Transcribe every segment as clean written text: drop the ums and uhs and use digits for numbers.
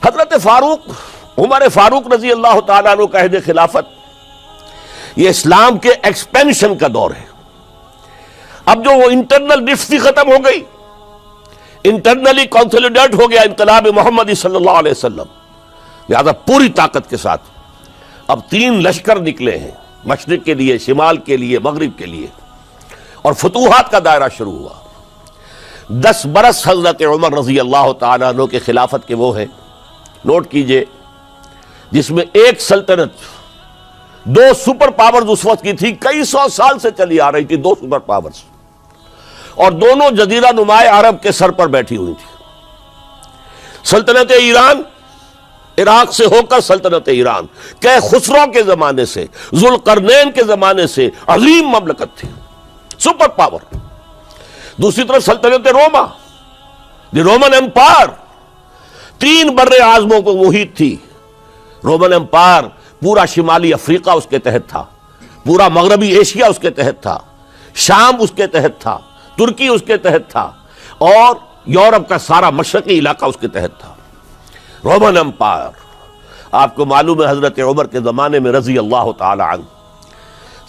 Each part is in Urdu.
حضرت فاروق، عمر فاروق رضی اللہ تعالیٰ عنہ کا عہد خلافت، یہ اسلام کے ایکسپینشن کا دور ہے۔ اب جو وہ انٹرنل ڈفتی ختم ہو گئی، انٹرنلی کنسولیڈیٹ ہو گیا انقلاب محمدی صلی اللہ علیہ وسلم، لہذا پوری طاقت کے ساتھ اب 3 لشکر نکلے ہیں، مشرق کے لیے، شمال کے لیے، مغرب کے لیے، اور فتوحات کا دائرہ شروع ہوا۔ 10 برس حضرت عمر رضی اللہ تعالیٰ عنہ کے خلافت کے وہ ہیں، نوٹ کیجئے، جس میں ایک سلطنت 2 سپر پاورز اس وقت کی تھی، کئی 100 سال سے چلی آ رہی تھی، 2 سپر پاورز، اور دونوں جزیرہ نمائے عرب کے سر پر بیٹھی ہوئی تھی۔ سلطنت ایران، عراق سے ہو کر سلطنت ایران، کہ خسرو کے زمانے سے، ذوالقرنین کے زمانے سے عظیم مملکت تھی، سپر پاور۔ دوسری طرف سلطنت روما، دی رومن امپائر، 3 بر اعظموں کو محیط تھی۔ رومن امپائر پورا شمالی افریقہ اس کے تحت تھا، پورا مغربی ایشیا اس کے تحت تھا، شام اس کے تحت تھا، ترکی اس کے تحت تھا، اور یورپ کا سارا مشرقی علاقہ اس کے تحت تھا۔ رومن امپائر، آپ کو معلوم ہے حضرت عمر کے زمانے میں رضی اللہ تعالی عنہ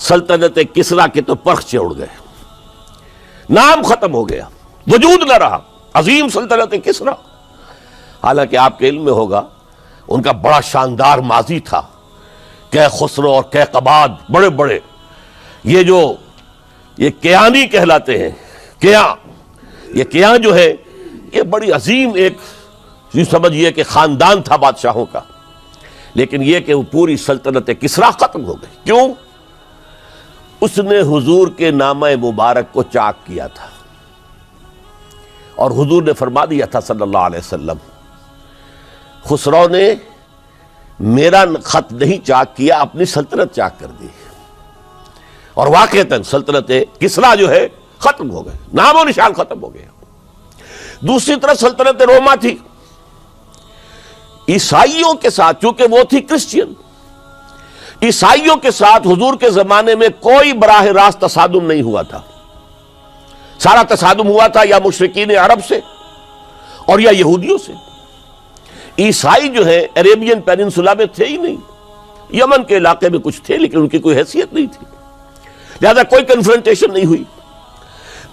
سلطنت کسریٰ کے تو پرخچے اڑ گئے، نام ختم ہو گیا، وجود نہ رہا عظیم سلطنت کسریٰ۔ حالانکہ آپ کے علم میں ہوگا ان کا بڑا شاندار ماضی تھا، کہ خسرو اور کیقباد، بڑے بڑے یہ کیانی کہلاتے ہیں، یہ کیان جو ہے یہ بڑی عظیم ایک یوں سمجھیے کہ خاندان تھا بادشاہوں کا، لیکن یہ کہ وہ پوری سلطنت کسریٰ ختم ہو گئی۔ کیوں؟ اس نے حضور کے نامہ مبارک کو چاک کیا تھا، اور حضور نے فرما دیا تھا صلی اللہ علیہ وسلم، خسرو نے میرا خط نہیں چاک کیا، اپنی سلطنت چاک کر دی، اور واقعتاً سلطنت کسریٰ جو ہے ختم ہو گئے، نام و نشان ختم ہو گیا۔ دوسری طرف سلطنت روما تھی، عیسائیوں کے ساتھ، چونکہ وہ تھی کرسچین، عیسائیوں کے ساتھ حضور کے زمانے میں کوئی براہ راست تصادم نہیں ہوا تھا، سارا تصادم ہوا تھا یا مشرکین عرب سے اور یا یہودیوں سے۔ عیسائی جو ہے عربین پیننسولا میں تھے ہی نہیں، یمن کے علاقے میں کچھ تھے لیکن ان کی کوئی حیثیت نہیں تھی، لہذا کوئی کنفرنٹیشن نہیں ہوئی۔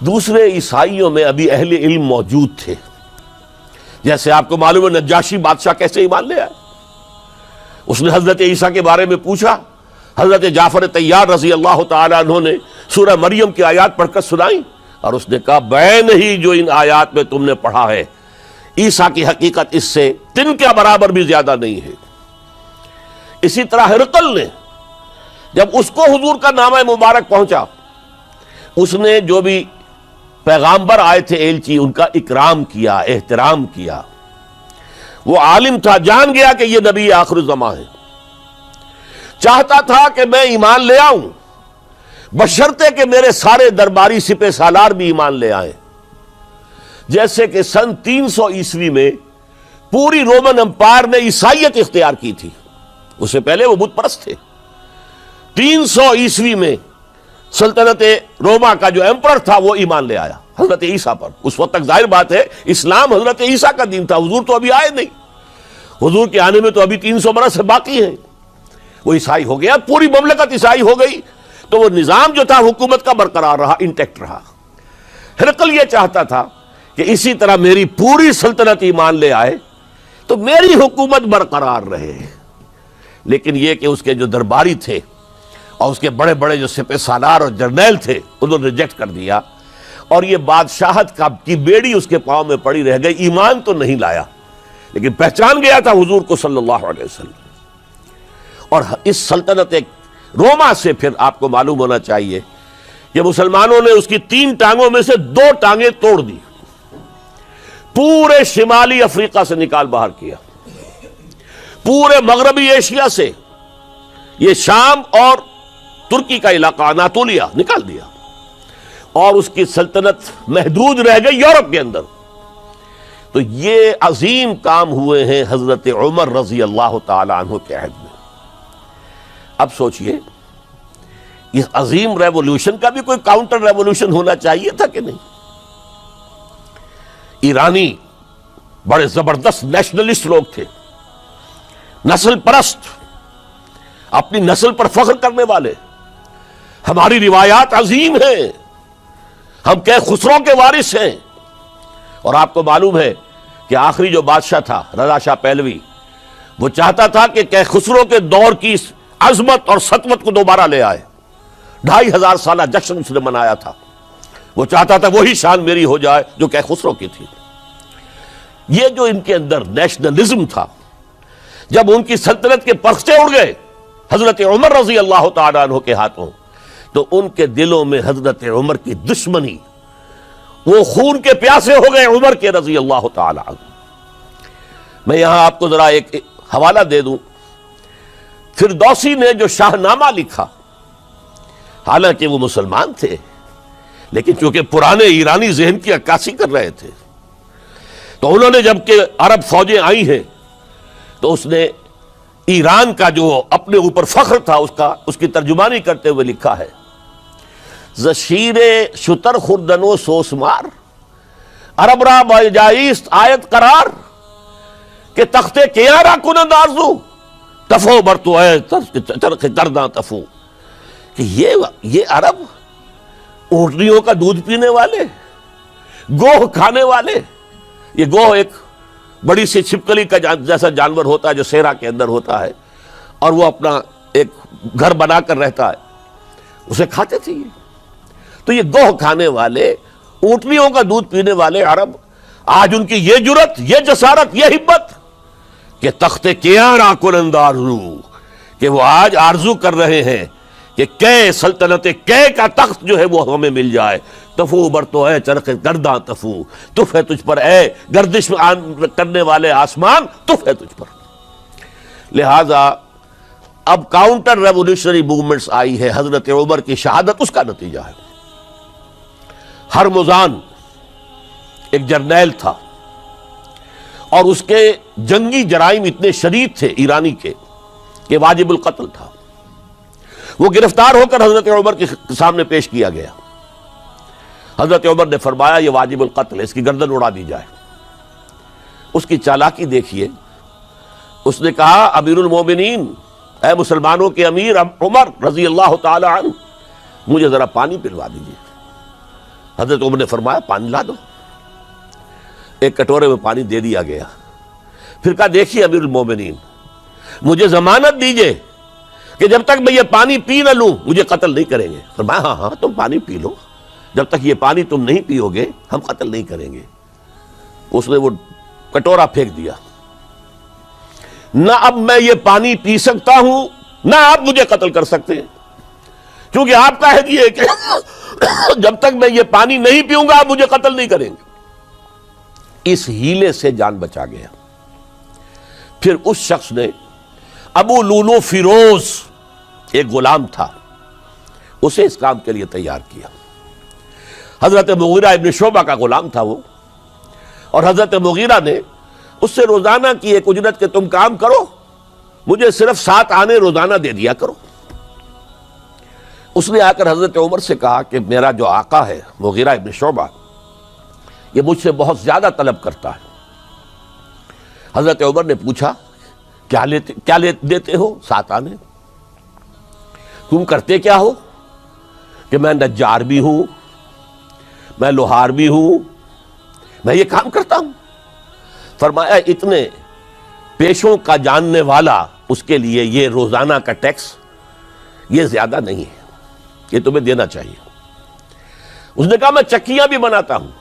دوسرے عیسائیوں میں ابھی اہل علم موجود تھے، جیسے آپ کو معلوم ہے نجاشی بادشاہ کیسے ایمان لے آئے، اس نے حضرت عیسیٰ کے بارے میں پوچھا، حضرت جعفر طیار رضی اللہ تعالیٰ عنہ نے سورہ مریم کی آیات پڑھ کر سنائیں، اور اس نے کہا بین ہی جو ان آیات میں تم نے پڑھا ہے، عیسیٰ کی حقیقت اس سے 3 کے برابر بھی زیادہ نہیں ہے۔ اسی طرح ہرقل نے جب اس کو حضور کا نامہ مبارک پہنچا، اس نے جو بھی پیغامبر آئے تھے ایلچی، ان کا اکرام کیا، احترام کیا۔ وہ عالم تھا، جان گیا کہ یہ نبی آخر الزمان ہے، چاہتا تھا کہ میں ایمان لے آؤں بشرطے کہ میرے سارے درباری سپہ سالار بھی ایمان لے آئیں۔ جیسے کہ سن 300 عیسوی میں پوری رومن امپائر نے عیسائیت اختیار کی تھی، اس سے پہلے وہ بت پرست تھے۔ 300 عیسوی میں سلطنت روما کا جو ایمپرر تھا وہ ایمان لے آیا حضرت عیسیٰ پر۔ اس وقت تک ظاہر بات ہے اسلام حضرت عیسیٰ کا دین تھا، حضور تو ابھی آئے نہیں، حضور کے آنے میں تو ابھی 300 برس باقی ہیں۔ وہ عیسائی ہو گیا، پوری مملکت عیسائی ہو گئی، تو وہ نظام جو تھا حکومت کا برقرار رہا، انٹیکٹ رہا۔ ہرقل یہ چاہتا تھا کہ اسی طرح میری پوری سلطنت ایمان لے آئے تو میری حکومت برقرار رہے، لیکن یہ کہ اس کے جو درباری تھے اور اس کے بڑے بڑے جو سپہ سالار اور جرنیل تھے انہوں نے ریجیکٹ کر دیا، اور یہ بادشاہت کی بیڑی اس کے پاؤں میں پڑی رہ گئی۔ ایمان تو نہیں لایا لیکن پہچان گیا تھا حضور کو صلی اللہ علیہ وسلم۔ اور اس سلطنت روما سے پھر آپ کو معلوم ہونا چاہیے کہ مسلمانوں نے اس کی 3 ٹانگوں میں سے 2 ٹانگیں توڑ دی، پورے شمالی افریقہ سے نکال باہر کیا، پورے مغربی ایشیا سے، یہ شام اور ترکی کا علاقہ اناطولیہ نکال دیا، اور اس کی سلطنت محدود رہ گئی یورپ کے اندر۔ تو یہ عظیم کام ہوئے ہیں حضرت عمر رضی اللہ تعالی عنہ کے عہد میں۔ اب سوچئے اس عظیم ریولوشن کا بھی کوئی کاؤنٹر ریولوشن ہونا چاہیے تھا کہ نہیں؟ ایرانی بڑے زبردست نیشنلسٹ لوگ تھے، نسل پرست، اپنی نسل پر فخر کرنے والے. ہماری روایات عظیم ہیں، ہم کہ خسرو کے وارث ہیں. اور آپ کو معلوم ہے کہ آخری جو بادشاہ تھا رضا شاہ پہلوی، وہ چاہتا تھا کہ خسرو کے دور کی عظمت اور سطوت کو دوبارہ لے آئے. 2500 سالہ جشن اس نے منایا تھا. وہ چاہتا تھا وہی شان میری ہو جائے جو کہ خسرو کی تھی. یہ جو ان کے اندر نیشنلزم تھا، جب ان کی سلطنت کے پرچے اڑ گئے حضرت عمر رضی اللہ تعالیٰ عنہ کے ہاتھوں، تو ان کے دلوں میں حضرت عمر کی دشمنی، وہ خون کے پیاسے ہو گئے عمر کے رضی اللہ تعالیٰ عنہ. میں یہاں آپ کو ذرا ایک حوالہ دے دوں. فردوسی نے جو شاہ نامہ لکھا، حالانکہ وہ مسلمان تھے لیکن چونکہ پرانے ایرانی ذہن کی عکاسی کر رہے تھے، تو انہوں نے جب کہ عرب فوجیں آئی ہیں تو اس نے ایران کا جو اپنے اوپر فخر تھا اس کی ترجمانی کرتے ہوئے لکھا ہے: زشیر شتر خوردن و سوسمار عرب را بائجائیست آیت قرار کہ تخت کیارا کنند آرزو تفو برتو اے چرخ کرداں تفو. کہ یہ عرب اونٹنیوں کا دودھ پینے والے، گوہ کھانے والے. یہ گوہ ایک بڑی سی چھپکلی کا جیسا جانور ہوتا ہے جو صحرا کے اندر ہوتا ہے، اور وہ اپنا ایک گھر بنا کر رہتا ہے، اسے کھاتے تھے. تو یہ گوہ کھانے والے، اونٹنیوں کا دودھ پینے والے عرب، آج ان کی یہ جرت، یہ جسارت، یہ ہمت کہ تخت کیارا کنند آرزو، کہ وہ آج آرزو کر رہے ہیں کہ کئے سلطنت کئے کا تخت جو ہے وہ ہمیں مل جائے. تفو برتو اے چرخ گرداں تفو، تف ہے تجھ پر اے گردش کرنے والے آسمان، تف ہے تجھ پر. لہذا اب کاؤنٹر ریولیوشنری موومنٹس آئی ہے. حضرت عمر کی شہادت اس کا نتیجہ ہے. ہرمزان ایک جرنیل تھا اور اس کے جنگی جرائم اتنے شدید تھے ایرانی کے کہ واجب القتل تھا. وہ گرفتار ہو کر حضرت عمر کے سامنے پیش کیا گیا. حضرت عمر نے فرمایا یہ واجب القتل ہے، اس کی گردن اڑا دی جائے. اس کی چالاکی دیکھیے. اس نے کہا امیر المومنین، اے مسلمانوں کے امیر عمر رضی اللہ تعالی عنہ، مجھے ذرا پانی پلوا دیجیے. حضرت عمر نے فرمایا پانی لا دو. ایک کٹورے میں پانی دے دیا گیا. پھر کہا دیکھیے امیر المومنین، مجھے ضمانت دیجیے کہ جب تک میں یہ پانی پی نہ لوں مجھے قتل نہیں کریں گے. فرمایا ہاں ہاں تم پانی پی لو، جب تک یہ پانی تم نہیں پیو گے ہم قتل نہیں کریں گے. اس نے وہ کٹورا پھینک دیا. نہ اب میں یہ پانی پی سکتا ہوں نہ آپ مجھے قتل کر سکتے ہیں، کیونکہ آپ کا ہے یہ کہ جب تک میں یہ پانی نہیں پیوں گا آپ مجھے قتل نہیں کریں گے. اس ہیلے سے جان بچا گیا. پھر اس شخص نے ابو لولو فیروز، ایک غلام تھا، اسے اس کام کے لیے تیار کیا. حضرت مغیرہ ابن شعبہ کا غلام تھا وہ، اور حضرت مغیرہ نے اس سے روزانہ کی ایک اجرت کہ تم کام کرو، مجھے صرف 7 آنے روزانہ دے دیا کرو. اس نے آ کر حضرت عمر سے کہا کہ میرا جو آقا ہے مغیرہ ابن شعبہ، یہ مجھ سے بہت زیادہ طلب کرتا ہے. حضرت عمر نے پوچھا کیا دیتے ہو؟ 7 آنے. تم کرتے کیا ہو؟ کہ میں نجار بھی ہوں، میں لوہار بھی ہوں، میں یہ کام کرتا ہوں. فرمایا اتنے پیشوں کا جاننے والا اس کے لیے یہ روزانہ کا ٹیکس یہ زیادہ نہیں ہے، یہ تمہیں دینا چاہیے. اس نے کہا میں چکیاں بھی بناتا ہوں.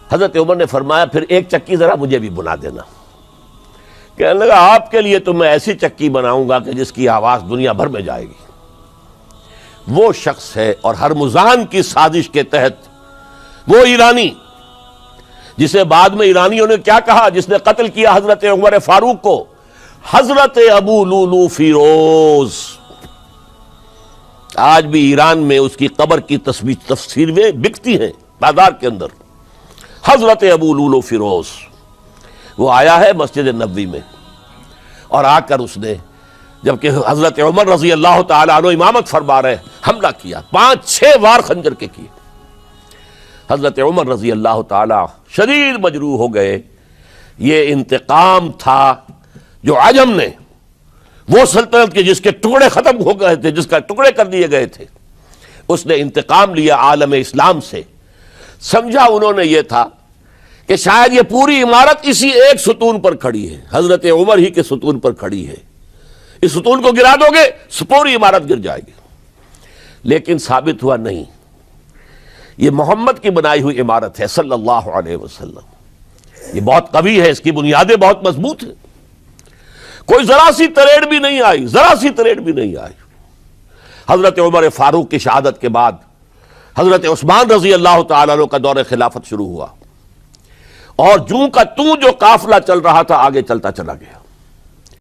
حضرت عمر نے فرمایا پھر ایک چکی ذرا مجھے بھی بنا دینا. کہنے لگا آپ کے لیے تو میں ایسی چکی بناؤں گا کہ جس کی آواز دنیا بھر میں جائے گی. وہ شخص ہے اور ہرمزان کی سازش کے تحت وہ ایرانی جسے بعد میں ایرانیوں نے کیا کہا، جس نے قتل کیا حضرت عمر فاروق کو، حضرت ابو لولو فیروز. آج بھی ایران میں اس کی قبر کی تصویریں بکتی ہیں بازار کے اندر. حضرت ابو لولو فیروز وہ آیا ہے مسجد نبوی میں، اور آ کر اس نے جبکہ حضرت عمر رضی اللہ تعالیٰ عنہ امامت فرما رہے حملہ کیا، 5-6 وار خنجر کے کیے. حضرت عمر رضی اللہ تعالیٰ شدید مجروح ہو گئے. یہ انتقام تھا جو عجم نے وہ سلطنت کے جس کے ٹکڑے ختم ہو گئے تھے، جس کا ٹکڑے کر دیے گئے تھے، اس نے انتقام لیا عالم اسلام سے. سمجھا انہوں نے یہ تھا کہ شاید یہ پوری عمارت اسی ایک ستون پر کھڑی ہے، حضرت عمر ہی کے ستون پر کھڑی ہے، اس ستون کو گرا دو گے پوری عمارت گر جائے گی. لیکن ثابت ہوا نہیں، یہ محمد کی بنائی ہوئی عمارت ہے صلی اللہ علیہ وسلم. یہ بہت قوی ہے، اس کی بنیادیں بہت مضبوط ہیں، کوئی ذرا سی تریڑ بھی نہیں آئی، ذرا سی تریڑ بھی نہیں آئی. حضرت عمر فاروق کی شہادت کے بعد حضرت عثمان رضی اللہ تعالیٰ عنہ کا دور خلافت شروع ہوا، اور جوں کا توں جو قافلہ چل رہا تھا آگے چلتا چلا گیا.